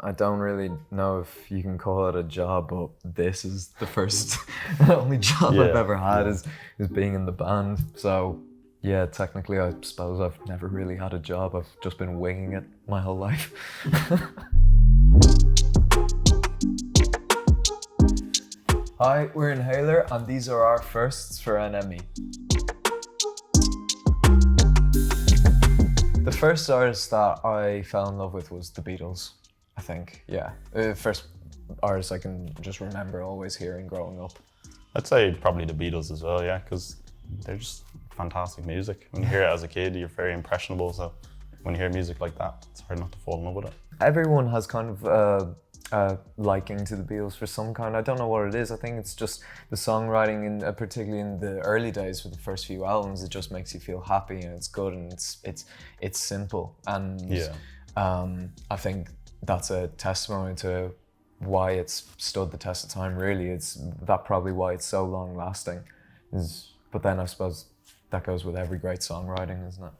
I don't really know if you can call it a job, but this is the first and only job I've ever had is being in the band. So yeah, technically I suppose I've never really had a job. I've just been winging it my whole life. Hi, we're Inhaler and these are our firsts for NME. The first artist that I fell in love with was the Beatles, I think, yeah. First artist I can just remember always hearing growing up. I'd say probably the Beatles as well, yeah, because they're just fantastic music. When you hear it as a kid, you're very impressionable, so when you hear music like that, it's hard not to fall in love with it. Everyone has kind of liking to the Beatles for some kind. I don't know what it is. I think it's just the songwriting, particularly in the early days for the first few albums. It just makes you feel happy and it's good and it's simple. And I think that's a testimony to why it's stood the test of time. Really, it's that probably why it's so long lasting. But then I suppose that goes with every great songwriting, isn't it?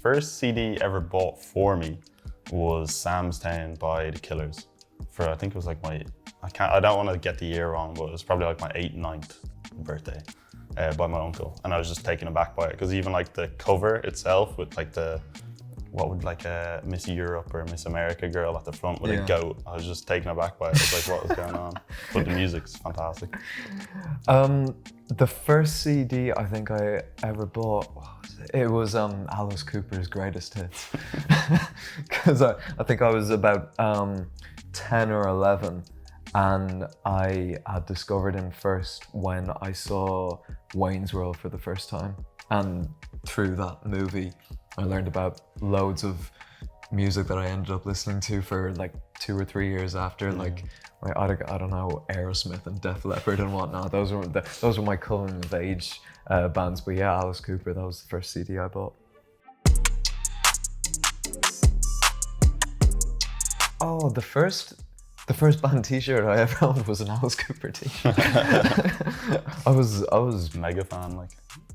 First CD ever bought for me was Sam's Town by The Killers. For I think it was like I don't want to get the year wrong, but it was probably like my 8th, 9th birthday by my uncle. And I was just taken aback by it because even like the cover itself with like what would like a Miss Europe or Miss America girl at the front with a goat, I was just taken aback by it. I was like, what was going on? But the music's fantastic. The first CD I think I ever bought, it was Alice Cooper's Greatest Hits. Because I think I was about 10 or 11 and I had discovered him first when I saw Wayne's World for the first time. And through that movie, I learned about loads of music that I ended up listening to for like 2 or 3 years after, like I don't know, Aerosmith and Def Leppard and whatnot. Those were my coming of age bands. But yeah, Alice Cooper, that was the first CD I bought. Oh, the first band T-shirt I ever owned was an Alice Cooper T-shirt. I was Mega fan, like.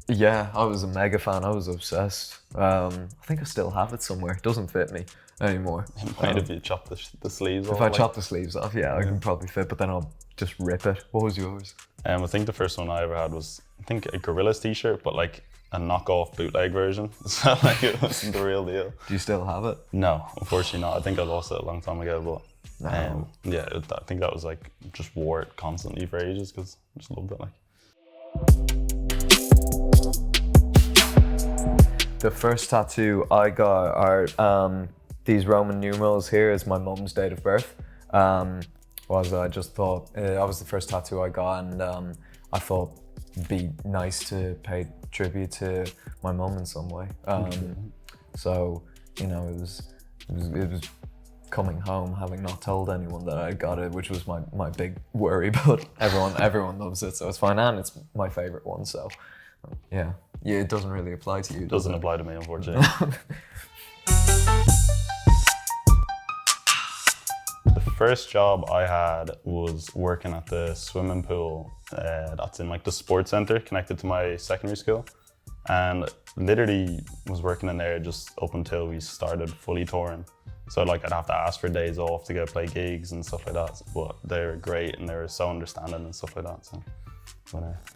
Yeah, I was a mega fan. I was obsessed. I think I still have it somewhere. It doesn't fit me anymore. Mind if you chop the sleeves off? If I chop the sleeves off, yeah, I can probably fit, but then I'll just rip it. What was yours? I think the first one I ever had was, I think, a Gorillaz T-shirt, but like a knockoff bootleg version. So like it wasn't the real deal. Do you still have it? No, unfortunately not. I think I lost it a long time ago, but No. yeah, I think that was like, just wore it constantly for ages because I just loved it. Like. The first tattoo I got are these Roman numerals here as my mum's date of birth. I just thought, that was the first tattoo I got, and I thought it'd be nice to pay tribute to my mum in some way. So, you know, it was coming home, having not told anyone that I got it, which was my big worry, but everyone loves it, so it's fine, and it's my favorite one, so yeah, it doesn't really apply to you. Doesn't apply to me, unfortunately. The first job I had was working at the swimming pool that's in like the sports center connected to my secondary school, and literally was working in there just up until we started fully touring. So like I'd have to ask for days off to go play gigs and stuff like that, but they were great and they were so understanding and stuff like that. So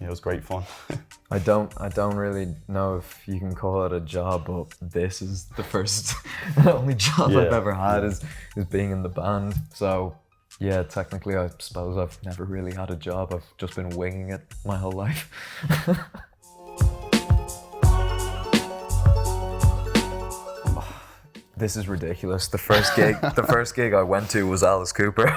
it was great fun. I don't really know if you can call it a job, but this is the first and only job I've ever had is being in the band. So yeah, technically I suppose I've never really had a job. I've just been winging it my whole life. This is ridiculous. The first gig I went to was Alice Cooper.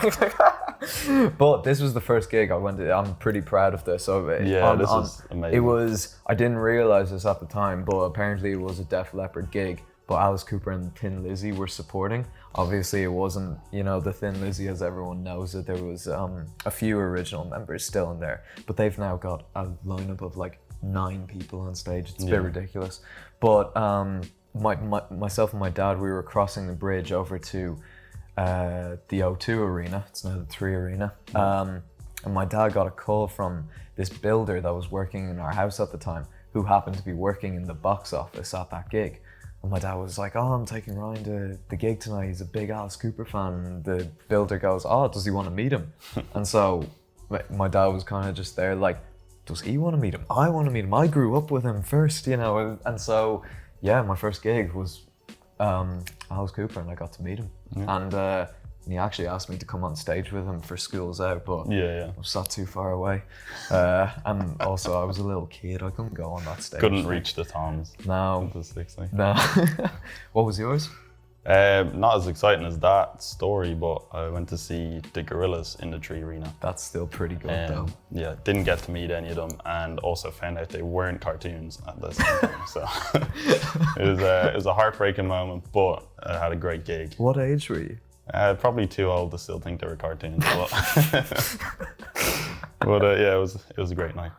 But this was the first gig I went to. I'm pretty proud of this. So this is amazing. I didn't realize this at the time, but apparently it was a Def Leppard gig, but Alice Cooper and Thin Lizzy were supporting. Obviously it wasn't, the Thin Lizzy as everyone knows it. There was a few original members still in there, but they've now got a lineup of like 9 people on stage. It's a bit ridiculous. But myself and my dad, we were crossing the bridge over to the O2 Arena. It's now the 3 Arena. And my dad got a call from this builder that was working in our house at the time, who happened to be working in the box office at that gig. And my dad was like, "Oh, I'm taking Ryan to the gig tonight. He's a big Alice Cooper fan." And the builder goes, "Oh, does he want to meet him?" And so my dad was kind of just there like, "Does he want to meet him? I want to meet him. I grew up with him first, you know." And so, yeah, my first gig was Alice Cooper, and I got to meet him. And he actually asked me to come on stage with him for School's Out, but I was sat too far away. And also, I was a little kid. I couldn't go on that stage. Couldn't reach the toms. No. The 60. No. What was yours? Not as exciting as that story, but I went to see the Gorillaz in the Tree Arena. That's still pretty good, though. Yeah, didn't get to meet any of them, and also found out they weren't cartoons at the same time. So it was a heartbreaking moment, but I had a great gig. What age were you? Probably too old to still think they were cartoons, but, yeah, it was a great night.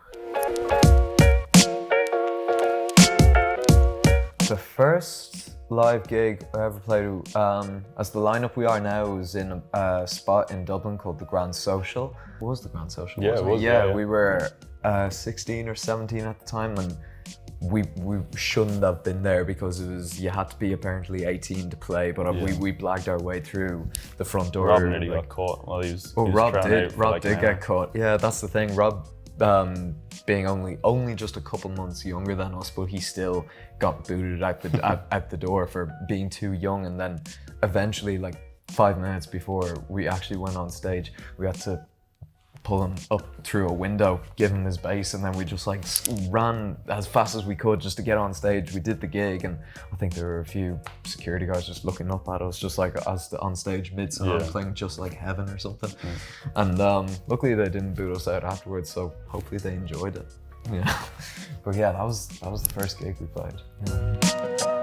The first live gig I ever played, as the lineup we are now, was in a spot in Dublin called the Grand Social. What was the Grand Social? Yeah, it was. Yeah, we were 16 or 17 at the time, and we shouldn't have been there because you had to be apparently 18 to play, but we blagged our way through the front door. Rob nearly got caught while he was. Rob did get caught. Yeah, that's the thing. Rob, being only just a couple months younger than us, but he still got booted at the door for being too young. And then eventually, like 5 minutes before we actually went on stage, we had to pull him up through a window, give him his bass, and then we just like ran as fast as we could just to get on stage. We did the gig, and I think there were a few security guards just looking up at us, just like us on stage mid-song, playing Just Like Heaven or something. And luckily they didn't boot us out afterwards, so hopefully they enjoyed it. Yeah, but yeah, that was the first gig we played. Yeah.